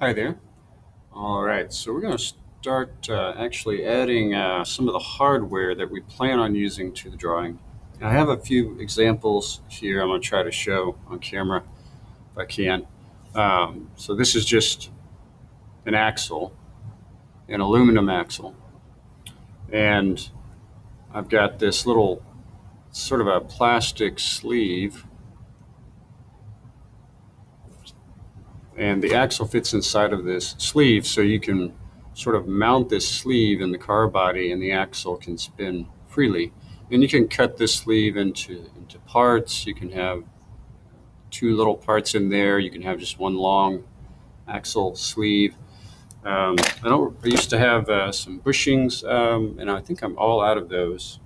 Hi there. All right, so we're going to start actually adding some of the hardware that we plan on using to the drawing. I have a few examples here I'm going to try to show on camera if I can. So this is just an axle, an aluminum axle, and I've got this little sort of a plastic sleeve, and the axle fits inside of this sleeve, so you can sort of mount this sleeve in the car body, and the axle can spin freely. And you can cut this sleeve into parts. You can have two little parts in there. You can have just one long axle sleeve. I used to have some bushings, and I think I'm all out of those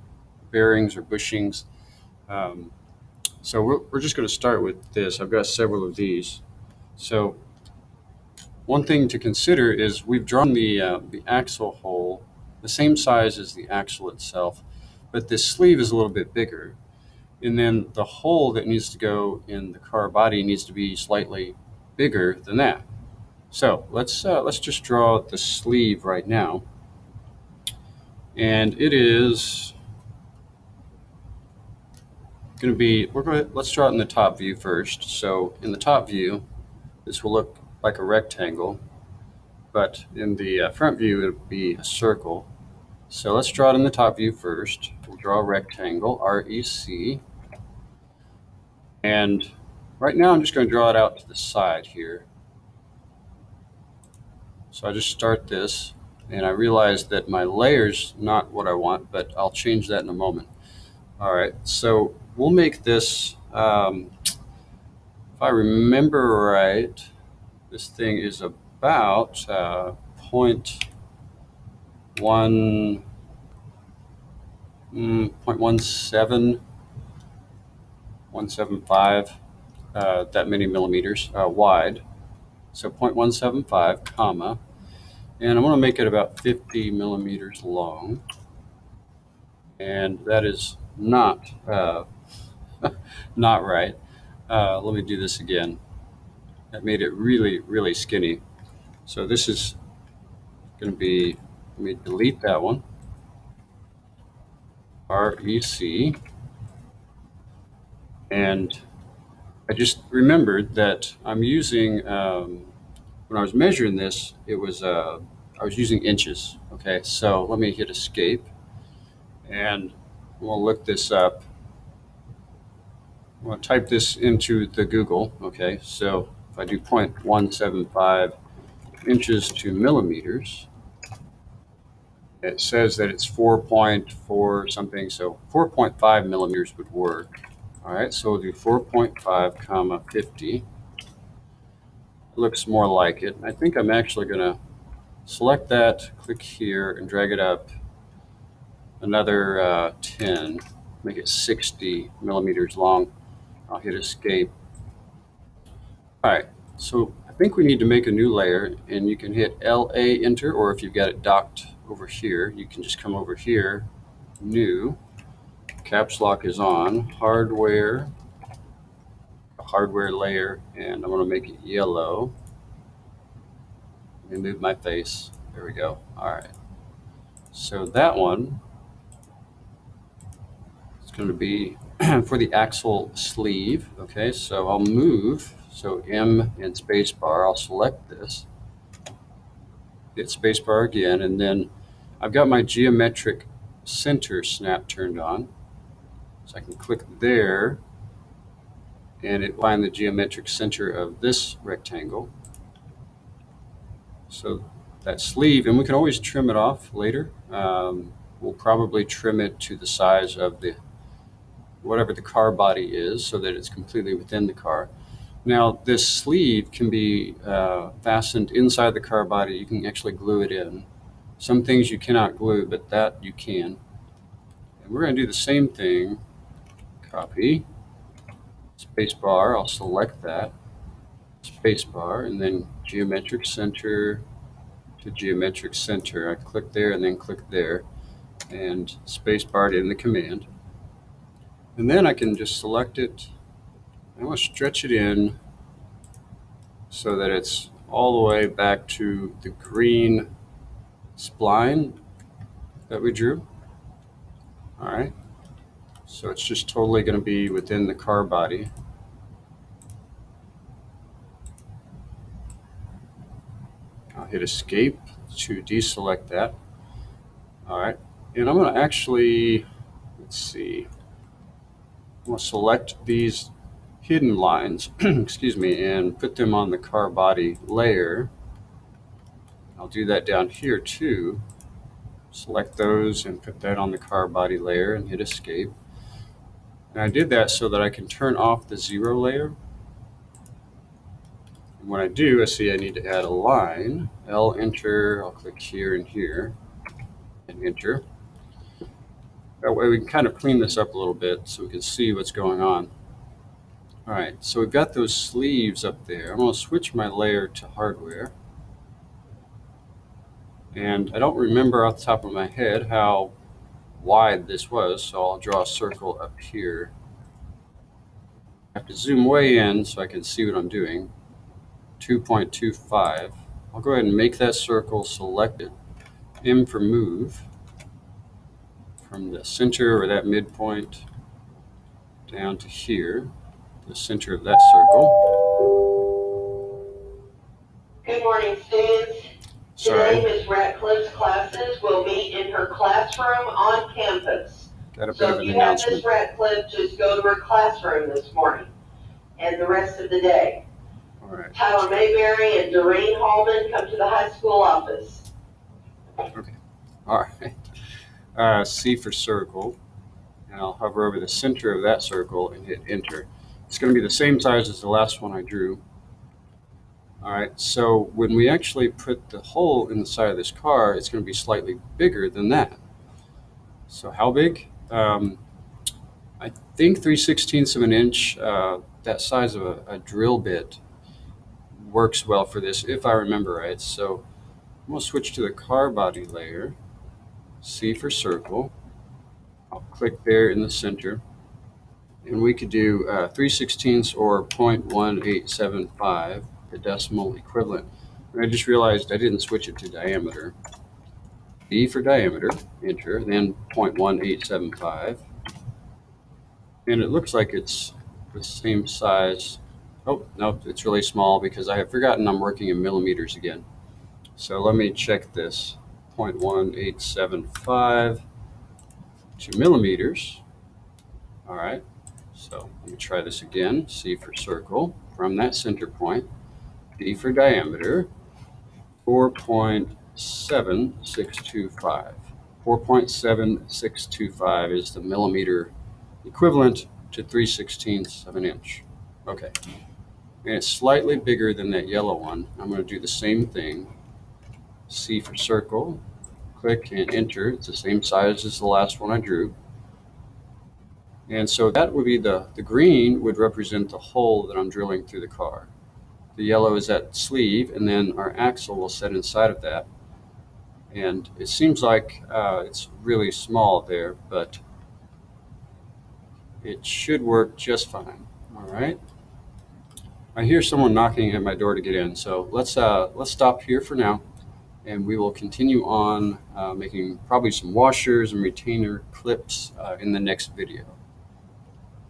bearings or bushings. Um, so we're just going to start with this. I've got several of these. So one thing to consider is we've drawn the axle hole the same size as the axle itself, but this sleeve is a little bit bigger. And then the hole that needs to go in the car body needs to be slightly bigger than that. So let's just draw the sleeve right now, and it is going to be let's draw it in the top view first. So in the top view, this will look like a rectangle, but in the front view it'll be a circle. So let's draw it in the top view first. We'll draw a rectangle, REC. And right now I'm just going to draw it out to the side here. So I just start this, and I realize that my layer's not what I want, but I'll change that in a moment. All right, so we'll make this, if I remember right, this thing is about 0.1, 0.17, 175, that many millimeters wide. So 0.175, comma, and I'm going to make it about 50 millimeters long. And that is not right. Let me do this again. That made it really, really skinny. So this is going to be, let me delete that one, REC. And I just remembered that I'm using, when I was measuring this, I was using inches. Okay, so let me hit escape, and we'll look this up. I'm going to type this into the Google. Okay, so if I do 0.175 inches to millimeters, it says that it's 4.4 something, so 4.5 millimeters would work. All right, so we'll do 4.5 comma 50. It looks more like it. I think I'm actually going to select that, click here, and drag it up another 10, make it 60 millimeters long. I'll hit escape. All right, so I think we need to make a new layer, and you can hit LA enter, or if you've got it docked over here, you can just come over here, new, caps lock is on, hardware, a hardware layer, and I'm going to make it yellow. Let me move my face. There we go. All right. So that one is going to be for the axle sleeve. Okay, so I'll move. So M and spacebar, I'll select this, hit spacebar again, and then I've got my geometric center snap turned on. So I can click there, and it will find the geometric center of this rectangle. So that sleeve, and we can always trim it off later. We'll probably trim it to the size of the whatever the car body is, so that it's completely within the car. Now this sleeve can be fastened inside the car body. You can actually glue it in. Some things you cannot glue, but that you can. And we're going to do the same thing. Copy, spacebar, I'll select that, spacebar, and then geometric center to geometric center. I click there and then click there, and spacebar in the command. And then I can just select it. I want to stretch it in so that it's all the way back to the green spline that we drew. All right, so it's just totally going to be within the car body. I'll hit escape to deselect that. All right, and I'm going to actually, let's see, I'm going to select these hidden lines, excuse me, and put them on the car body layer. I'll do that down here too. Select those and put that on the car body layer and hit escape. And I did that so that I can turn off the zero layer. And when I do, I see I need to add a line. L, enter, I'll click here and here, and enter. That way we can kind of clean this up a little bit so we can see what's going on. All right, so we've got those sleeves up there. I'm gonna switch my layer to hardware. And I don't remember off the top of my head how wide this was, so I'll draw a circle up here. I have to zoom way in so I can see what I'm doing. 2.25. I'll go ahead and make that circle selected. M for move. From the center or that midpoint down to here, the center of that circle. Good morning, students. Today, Ms. Ratcliffe's classes will be in her classroom on campus. Got a bit So of if an you have announcement. Ms. Ratcliffe, just go to her classroom this morning and the rest of the day. All right. Tyler Mayberry and Doreen Hallman come to the high school office. Okay. All right. C for circle. And I'll hover over the center of that circle and hit enter. It's going to be the same size as the last one I drew. All right, so when we actually put the hole in the side of this car, it's going to be slightly bigger than that. So how big? I think 3/16 of an inch, that size of a drill bit works well for this, if I remember right. So I'm going to switch to the car body layer, C for circle. I'll click there in the center. And we could do 3/16 or 0.1875, the decimal equivalent. And I just realized I didn't switch it to diameter. D for diameter, enter, then 0.1875. And it looks like it's the same size. Oh, no, it's really small because I have forgotten I'm working in millimeters again. So let me check this. 0.1875 to millimeters. All right. So let me try this again. C for circle from that center point. D for diameter. 4.7625. 4.7625 is the millimeter equivalent to 3/16 of an inch. Okay. And it's slightly bigger than that yellow one. I'm going to do the same thing. C for circle. Click and enter. It's the same size as the last one I drew. And so that would be the green would represent the hole that I'm drilling through the car. The yellow is that sleeve, and then our axle will set inside of that. And it seems like it's really small there, but it should work just fine. All right. I hear someone knocking at my door to get in, so let's stop here for now, and we will continue on making probably some washers and retainer clips in the next video.